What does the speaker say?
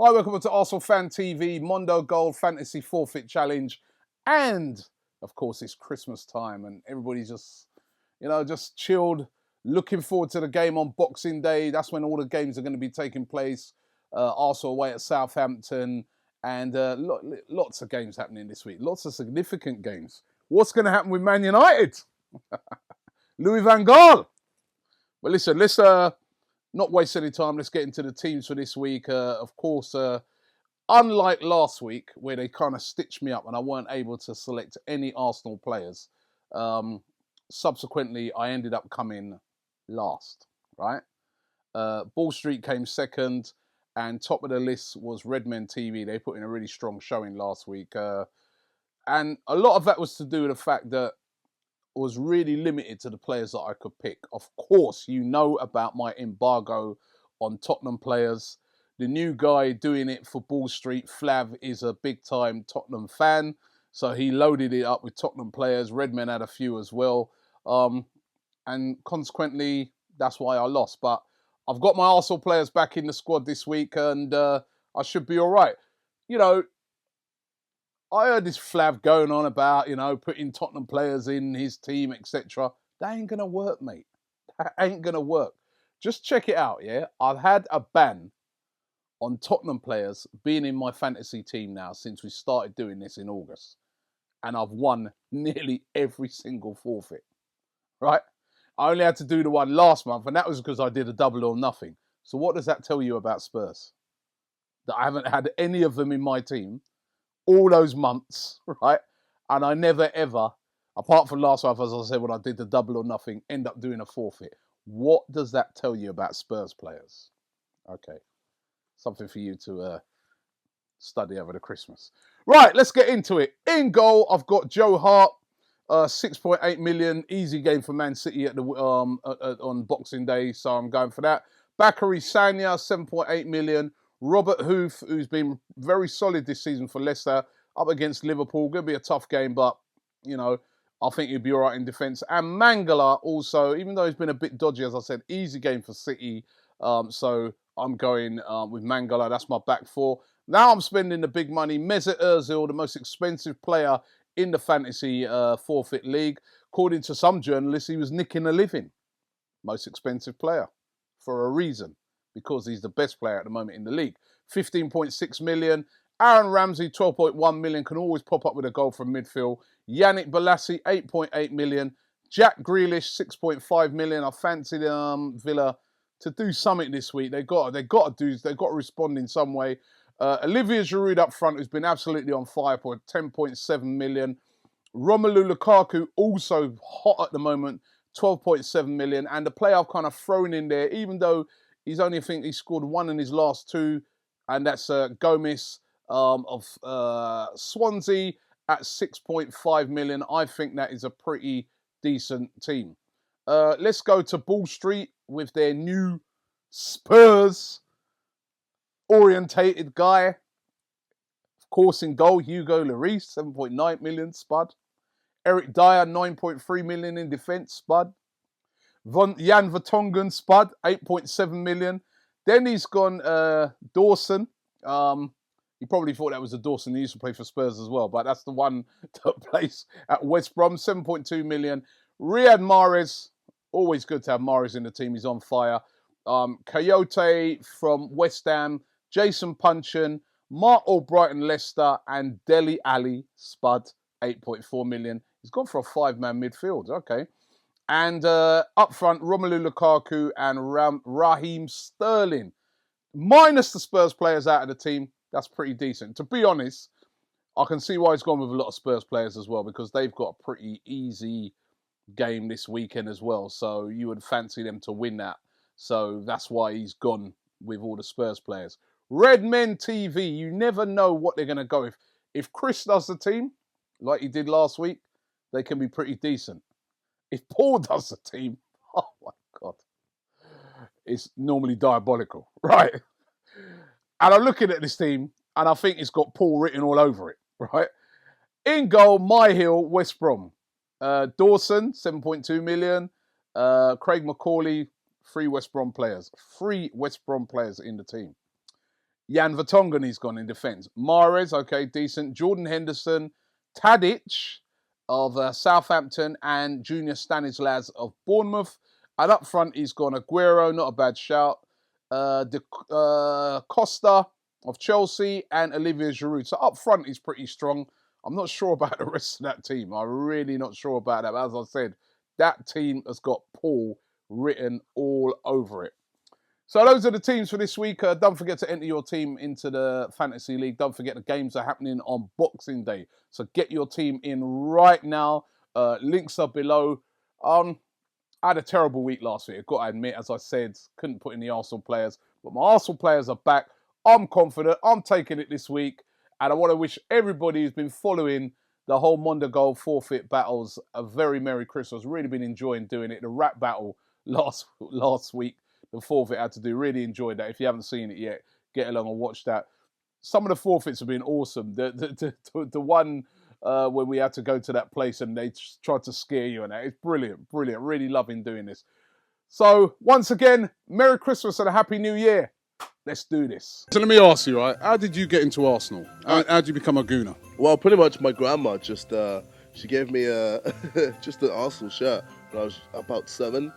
Hi, welcome to Arsenal Fan TV, Mondo Gold Fantasy Forfeit Challenge. And, of course, it's Christmas time and everybody's just chilled, looking forward to the game on Boxing Day. That's when all the games are going to be taking place. Arsenal away at Southampton and lots of games happening this week. Lots of significant games. What's going to happen with Man United? Louis van Gaal. Well, listen, let's not waste any time. Let's get into the teams for this week. Of course, unlike last week, where they kind of stitched me up and I weren't able to select any Arsenal players, subsequently, I ended up coming last, right? Ball Street came second, and top of the list was Redmen TV. They put in a really strong showing last week. And a lot of that was to do with the fact that I was really limited to the players that I could pick. Of course, you know about my embargo on Tottenham players. The new guy doing it for Ball Street, Flav, is a big-time Tottenham fan. So he loaded it up with Tottenham players. Redmen had a few as well. And consequently, that's why I lost. But I've got my Arsenal players back in the squad this week, and I should be all right. You know, I heard this Flav going on about, putting Tottenham players in his team, etc. That ain't going to work, mate. That ain't going to work. Just check it out, yeah? I've had a ban on Tottenham players being in my fantasy team now since we started doing this in August. And I've won nearly every single forfeit, right? I only had to do the one last month, and that was because I did a double or nothing. So what does that tell you about Spurs? That I haven't had any of them in my team all those months, right? And I never ever, apart from last month, as I said, when I did the double or nothing, end up doing a forfeit. What does that tell you about Spurs players? Okay, something for you to study over the Christmas. Right, let's get into it. In goal, I've got Joe Hart, 6.8 million, easy game for Man City at the on Boxing Day, so I'm going for that. Bakary Sagna, 7.8 million. Robert Hoof, who's been very solid this season for Leicester, up against Liverpool. Going to be a tough game, but, I think he'll be all right in defence. And Mangala also, even though he's been a bit dodgy, as I said, easy game for City. So I'm going with Mangala. That's my back four. Now I'm spending the big money. Mesut Ozil, the most expensive player in the fantasy forfeit league. According to some journalists, he was nicking a living. Most expensive player for a reason, because he's the best player at the moment in the league. 15.6 million. Aaron Ramsey, 12.1 million, can always pop up with a goal from midfield. Yannick Bolasie, 8.8 million. Jack Grealish, 6.5 million. I fancied Villa to do something this week. They've got to respond in some way. Olivier Giroud up front, who's been absolutely on fire, for 10.7 million. Romelu Lukaku, also hot at the moment, 12.7 million. And the player I've kind of thrown in there, even though he's only, I think he scored one in his last two, and that's Gomez of Swansea at 6.5 million. I think that is a pretty decent team. Let's go to Ball Street with their new Spurs-orientated guy. Of course, in goal, Hugo Lloris, 7.9 million, spud. Eric Dyer, 9.3 million in defence, spud. Jan Vertonghen, spud, 8.7 million. Then he's gone Dawson. You probably thought that was a Dawson. He used to play for Spurs as well, but that's the one that plays at West Brom, 7.2 million. Riyad Mahrez, always good to have Mahrez in the team. He's on fire. Coyote from West Ham, Jason Punchin, Mark Albrighton, Leicester, and Dele Alli, spud, 8.4 million. He's gone for a five-man midfield. Okay. And up front, Romelu Lukaku and Raheem Sterling. Minus the Spurs players out of the team, that's pretty decent. To be honest, I can see why he's gone with a lot of Spurs players as well, because they've got a pretty easy game this weekend as well. So you would fancy them to win that. So that's why he's gone with all the Spurs players. Redmen TV, you never know what they're going to go with. If Chris does the team, like he did last week, they can be pretty decent. If Paul does the team, oh my God, it's normally diabolical, right? And I'm looking at this team, and I think it's got Paul written all over it, right? In goal, My Hill, West Brom. Dawson, 7.2 million. Craig McCauley, three West Brom players. Three West Brom players in the team. Jan Vertonghen's gone in defence. Mahrez, okay, decent. Jordan Henderson, Tadic of Southampton, and Junior Stanislas of Bournemouth. And up front, he's gone Aguero, not a bad shout. Costa of Chelsea and Olivier Giroud. So up front, he's pretty strong. I'm not sure about the rest of that team. I'm really not sure about that. But as I said, that team has got Paul written all over it. So those are the teams for this week. Don't forget to enter your team into the Fantasy League. Don't forget the games are happening on Boxing Day. So get your team in right now. Links are below. I had a terrible week last week. I've got to admit, as I said, couldn't put in the Arsenal players. But my Arsenal players are back. I'm confident. I'm taking it this week. And I want to wish everybody who's been following the whole Mondo Goal forfeit battles a very Merry Christmas. Really been enjoying doing it. The rap battle last week, the forfeit I had to do. Really enjoyed that. If you haven't seen it yet, get along and watch that. Some of the forfeits have been awesome. The one when we had to go to that place and they tried to scare you and that. It's brilliant, brilliant. Really loving doing this. So once again, Merry Christmas and a Happy New Year. Let's do this. So let me ask you, right? How did you get into Arsenal? How did you become a Gooner? Well, pretty much my grandma just she gave me a just an Arsenal shirt when I was about 7.